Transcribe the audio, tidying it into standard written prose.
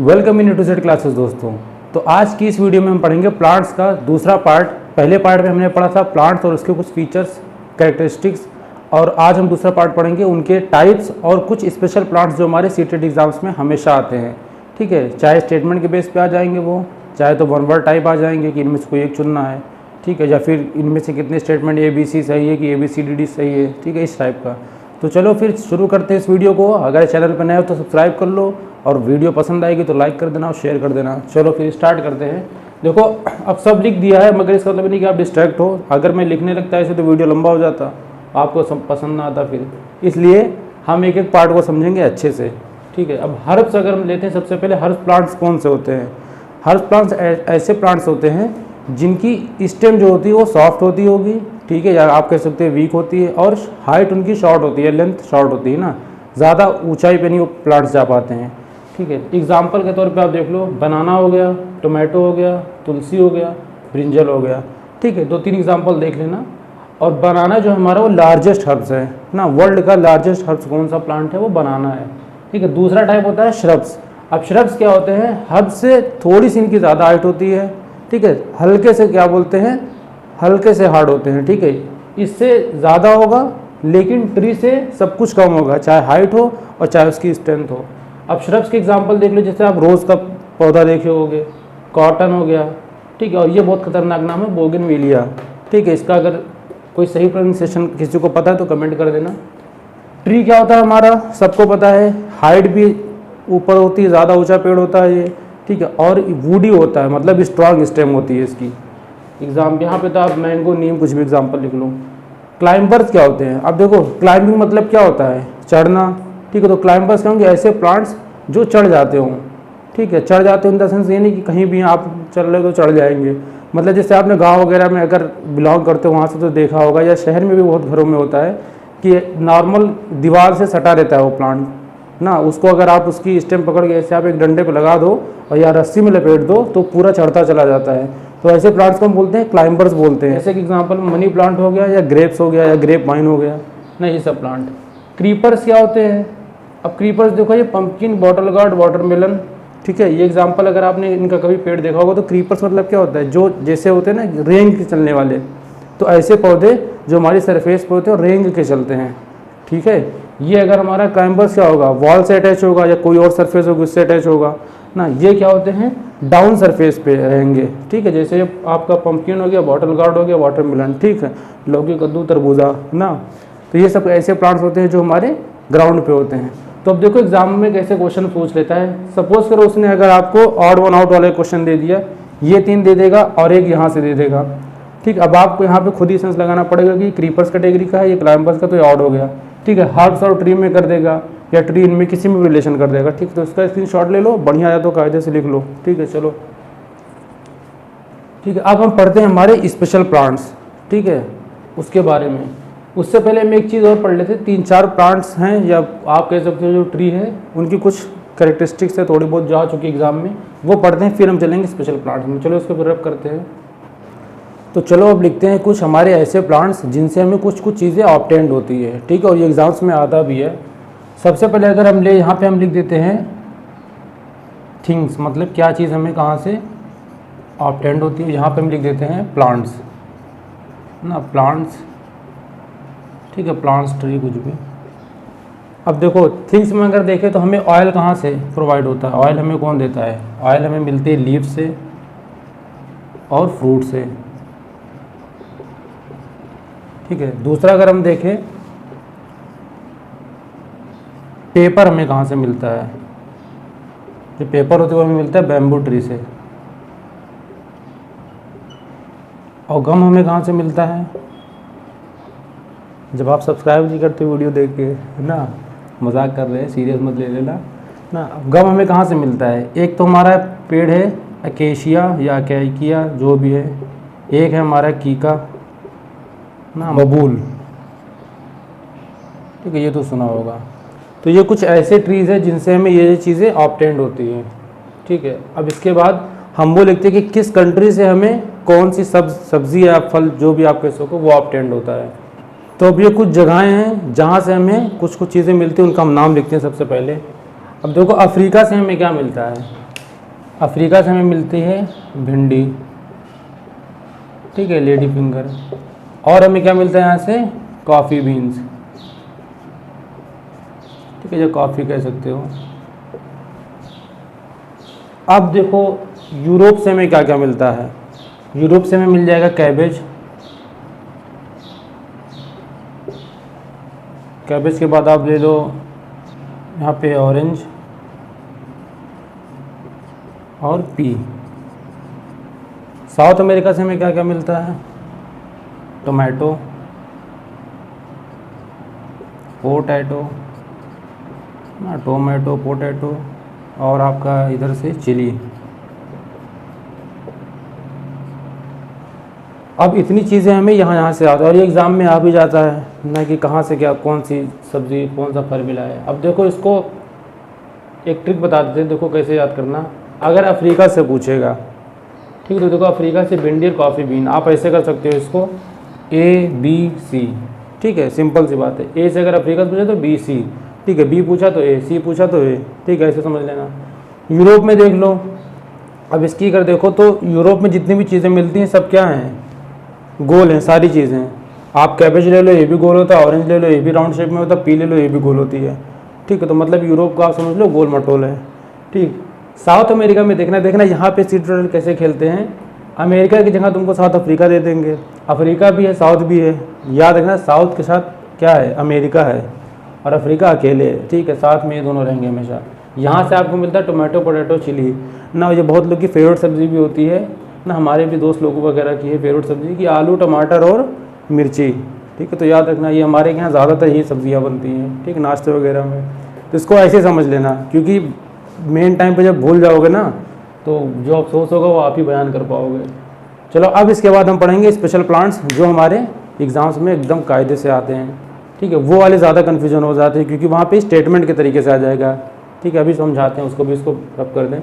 Welcome in to set classes दोस्तों। तो आज की इस वीडियो में हम पढ़ेंगे प्लांट्स का दूसरा पार्ट। पहले पार्ट में हमने पढ़ा था प्लांट्स और उसके कुछ फीचर्स, कैरेक्टरिस्टिक्स, और आज हम दूसरा पार्ट पढ़ेंगे उनके टाइप्स और कुछ स्पेशल प्लांट्स जो हमारे सीटेट एग्जाम्स में हमेशा आते हैं। ठीक है, चाहे स्टेटमेंट के बेस पे आ जाएंगे वो, चाहे तो वन वर्ड टाइप आ जाएंगे कि इनमें से कोई एक चुनना है। ठीक है, या फिर इनमें से कितने स्टेटमेंट ABC सही है कि ABCDD सही है। ठीक है, इस टाइप का। तो चलो फिर शुरू करते हैं इस वीडियो को। अगर चैनल पर नए हो तो सब्सक्राइब कर लो और वीडियो पसंद आएगी तो लाइक कर देना और शेयर कर देना। चलो फिर स्टार्ट करते हैं। देखो अब सब लिख दिया है, मगर इसका मतलब नहीं कि आप डिस्ट्रैक्ट हो। अगर मैं लिखने लगता ऐसे तो वीडियो लंबा हो जाता, आपको सब पसंद ना आता फिर, इसलिए हम एक एक पार्ट को समझेंगे अच्छे से। ठीक है, अब हर्ब्स अगर हम लेते हैं, सबसे पहले हर्ब्स प्लांट्स कौन से होते हैं। हर्ब्स प्लांट्स ऐसे प्लांट्स होते हैं जिनकी स्टेम जो होती है वो सॉफ्ट होती होगी। ठीक है, या आप कह सकते हैं वीक होती है, और हाइट उनकी शॉर्ट होती है, लेंथ शॉर्ट होती है ना, ज़्यादा ऊंचाई पे नहीं वो प्लांट्स जा पाते हैं। ठीक है, एग्जाम्पल के तौर पे आप देख लो, बनाना हो गया, टोमेटो हो गया, तुलसी हो गया, ब्रिंजल हो गया। ठीक है, 2-3 एग्जाम्पल देख लेना। और बनाना जो हमारा वो लार्जेस्ट हर्ब्स है ना, वर्ल्ड का लार्जेस्ट हर्ब्स कौन सा प्लांट है, वो बनाना है। ठीक है, दूसरा टाइप होता है श्रब्स। अब श्रब्स क्या होते हैं, हर्ब्स से थोड़ी सी इनकी ज़्यादा हाइट होती है। ठीक है, हल्के से क्या बोलते हैं, हल्के से हार्ड होते हैं। ठीक है, इससे ज़्यादा होगा लेकिन ट्री से सब कुछ कम होगा, चाहे हाइट हो और चाहे उसकी स्ट्रेंथ हो। अब श्रब्स के एग्जांपल देख लो, जैसे आप रोज़ का पौधा देखे होगे, कॉटन हो गया। ठीक है, और ये बहुत खतरनाक नाम है, बोगनविलिया। ठीक है, इसका अगर कोई सही प्रोनाउंसिएशन किसी को पता है तो कमेंट कर देना। ट्री क्या होता है हमारा, सबको पता है, हाइट भी ऊपर होती है, ज़्यादा ऊंचा पेड़ होता है ये। ठीक है, और वुडी होता है, मतलब स्ट्रॉन्ग स्टेम होती है इसकी। एग्जाम यहाँ पे तो आप मैंगो, नीम, कुछ भी एग्जाम्पल लिख लो। क्लाइंबर्स क्या होते हैं, अब देखो क्लाइंबिंग मतलब क्या होता है, चढ़ना। ठीक है, तो क्लाइंबर्स क्या होंगे, ऐसे प्लांट्स जो चढ़ जाते हों। ठीक है, चढ़ जाते हो इन द सेंस ये नहीं कि कहीं भी आप चल रहे तो चढ़ जाएंगे। मतलब जैसे आपने गांव वगैरह में अगर बिलोंग करते हो वहाँ से तो देखा होगा, या शहर में भी बहुत घरों में होता है कि नॉर्मल दीवार से सटा रहता है वो प्लांट ना, उसको अगर आप उसकी स्टेम पकड़ के ऐसे आप एक डंडे पे लगा दो और या रस्सी में लपेट दो तो पूरा चढ़ता चला जाता है। तो ऐसे प्लांट्स को हम बोलते हैं क्लाइंबर्स बोलते हैं। जैसे कि एग्जांपल मनी प्लांट हो गया, या ग्रेप्स हो गया, या ग्रेप वाइन हो गया ना, ये सब प्लांट। क्रीपर्स क्या होते हैं, अब क्रीपर्स देखो, ये पंपकिन, बॉटल गार्ड, वाटरमेलन। ठीक है, ये एग्जाम्पल अगर आपने इनका कभी पेड़ देखा होगा तो क्रीपर्स मतलब क्या होता है, जो जैसे होते हैं ना रेंग के चलने वाले, तो ऐसे पौधे जो हमारी सरफेस पे होते हैं और रेंग के चलते हैं। ठीक है, ये अगर हमारा क्लाइंबर्स क्या होगा, वॉल से अटैच होगा या कोई और सरफेस होगी उससे अटैच होगा ना। ये क्या होते हैं, डाउन सरफेस पे रहेंगे। ठीक है, जैसे आपका पंपकिन हो गया, बॉटल गार्ड हो गया, वाटरमेलन। ठीक है, लौकी, कद्दू, तरबूजा ना, तो ये सब ऐसे प्लांट्स होते हैं जो हमारे ग्राउंड पे होते हैं। तो अब देखो एग्जाम में कैसे क्वेश्चन पूछ लेता है। सपोज करो उसने अगर आपको ऑड वन आउट वाले क्वेश्चन दे दिया, ये 3 दे देगा और एक यहाँ से दे देगा। ठीक, अब आपको यहाँ पे खुद ही सेंस लगाना पड़ेगा कि क्रीपर्स कैटेगरी का है, ये क्लाइंबर्स का, तो ये ऑड हो गया। ठीक है, हर्ब्स और ट्री में कर देगा, या ट्री इनमें किसी में रिलेशन कर देगा। ठीक, तो इसका स्क्रीनशॉट ले लो, बढ़िया आया तो कायदे से लिख लो। ठीक है, चलो ठीक है, अब हम पढ़ते हैं हमारे स्पेशल प्लांट्स। ठीक है, उसके बारे में। उससे पहले हम एक चीज़ और पढ़ लेते हैं। 3-4 प्लांट्स हैं, या आप कह सकते हो जो ट्री है उनकी कुछ कैरेक्टरिस्टिक्स है, थोड़ी बहुत जा चुकी एग्जाम में, वो पढ़ते हैं, फिर हम चलेंगे स्पेशल प्लांट्स में। चलो इसको रब करते हैं। तो चलो अब लिखते हैं कुछ हमारे ऐसे प्लांट्स जिनसे हमें कुछ कुछ चीज़ें ऑब्टेन्ड होती है। ठीक है, और ये एग्जाम्स में आता भी है। सबसे पहले अगर हम यहाँ पे हम लिख देते हैं थिंग्स, मतलब क्या चीज़ हमें कहाँ से ऑब्टेन्ड होती है। यहाँ पे हम लिख देते हैं प्लांट्स ना, प्लांट्स। ठीक है, प्लांट्स, ट्री, कुछ भी। अब देखो थिंग्स में अगर देखें तो हमें ऑयल कहाँ से प्रोवाइड होता है, ऑयल हमें कौन देता है, ऑयल हमें मिलती है लीफ से और फ्रूट से। ठीक है, दूसरा अगर हम देखें पेपर हमें कहाँ से मिलता है, जो पेपर होता है वो हमें मिलता है बैम्बू ट्री से। और गम हमें कहाँ से मिलता है, जब आप सब्सक्राइब नहीं करते वीडियो देख के, है ना, मजाक कर रहे हैं, सीरियस मत ले लेना ना। गम हमें कहाँ से मिलता है, एक तो हमारा पेड़ है अकेशिया या अकेकिया जो भी है, एक है हमारा कीका ना, बबूल। ठीक है, ये तो सुना होगा। तो ये कुछ ऐसे ट्रीज़ हैं जिनसे हमें ये चीज़ें ऑब्टेन्ड होती हैं। ठीक है, अब इसके बाद हम वो लिखते हैं कि किस कंट्री से हमें कौन सी सब्जी या फल जो भी आप कह सको वो ऑब्टेन्ड होता है। तो अब ये कुछ जगहें हैं जहाँ से हमें कुछ कुछ चीज़ें मिलती हैं, उनका हम नाम लिखते हैं सबसे पहले। अब देखो अफ्रीका से हमें क्या मिलता है, अफ्रीका से हमें मिलती है भिंडी, ठीक है, लेडी फिंगर। और हमें क्या मिलता है यहाँ से? कॉफ़ी बीन्स, ठीक है, जो कॉफ़ी कह सकते हो। अब देखो यूरोप से हमें क्या क्या मिलता है। यूरोप से हमें मिल जाएगा कैबेज, कैबेज के बाद आप ले लो यहाँ पे ऑरेंज और पी। साउथ अमेरिका से हमें क्या क्या मिलता है? टोमेटो, पोटैटो, टोमेटो पोटैटो, और आपका इधर से चिली। अब इतनी चीज़ें हमें यहाँ से आती है और ये एग्ज़ाम में आ भी जाता है ना कि कहाँ से क्या, कौन सी सब्ज़ी, कौन सा फल मिला है। अब देखो इसको एक ट्रिक बता देते हैं, देखो कैसे याद करना। अगर अफ्रीका से पूछेगा, ठीक है, तो देखो अफ्रीका से भिंडी और कॉफ़ी बीन, आप ऐसे कर सकते हो इसको ABC, ठीक है, सिंपल सी बात है। ए से अगर अफ्रीका से पूछे तो BC, ठीक है, बी पूछा तो ए, सी पूछा तो ए, ठीक है, ऐसे समझ लेना। यूरोप में देख लो, अब इसकी अगर देखो तो यूरोप में जितनी भी चीज़ें मिलती हैं सब क्या हैं? गोल हैं सारी चीज़ें। आप कैबेज ले लो, ये भी गोल होता है, ऑरेंज ले लो, ये भी राउंड शेप में होता है, पी ले लो, ये भी गोल होती है, ठीक है। तो मतलब यूरोप का आप समझ लो गोल मटोल है, ठीक। साउथ अमेरिका में देखना यहाँ पे सीट रोल कैसे खेलते हैं। अमेरिका की जगह तुमको साउथ अफ्रीका दे देंगे, अफ्रीका भी है साउथ भी है, याद रखना साउथ के साथ क्या है? अमेरिका है, और अफ्रीका अकेले है, ठीक है, साथ में ये दोनों रहेंगे हमेशा। यहाँ से आपको मिलता है टोमेटो, पोटैटो, चिली ना। ये बहुत लोग की फेवरेट सब्ज़ी भी होती है ना, हमारे भी दोस्त लोगों वगैरह की है फेवरेट सब्ज़ी कि आलू, टमाटर और मिर्ची, ठीक है। तो याद रखना ये हमारे यहाँ ज़्यादातर यही सब्ज़ियाँ बनती हैं, ठीक, नाश्ते वगैरह में। तो इसको ऐसे समझ लेना, क्योंकि मेन टाइम पे जब भूल जाओगे ना तो जो अफसोस होगा वो आप ही बयान कर पाओगे। चलो अब इसके बाद हम पढ़ेंगे स्पेशल प्लांट्स, जो हमारे एग्ज़ाम्स में एकदम कायदे से आते हैं, ठीक है। वो वाले ज़्यादा कन्फ्यूजन हो जाते हैं क्योंकि वहाँ पे स्टेटमेंट के तरीके से आ जाएगा, ठीक है। अभी समझाते हैं उसको भी, इसको रब कर दें।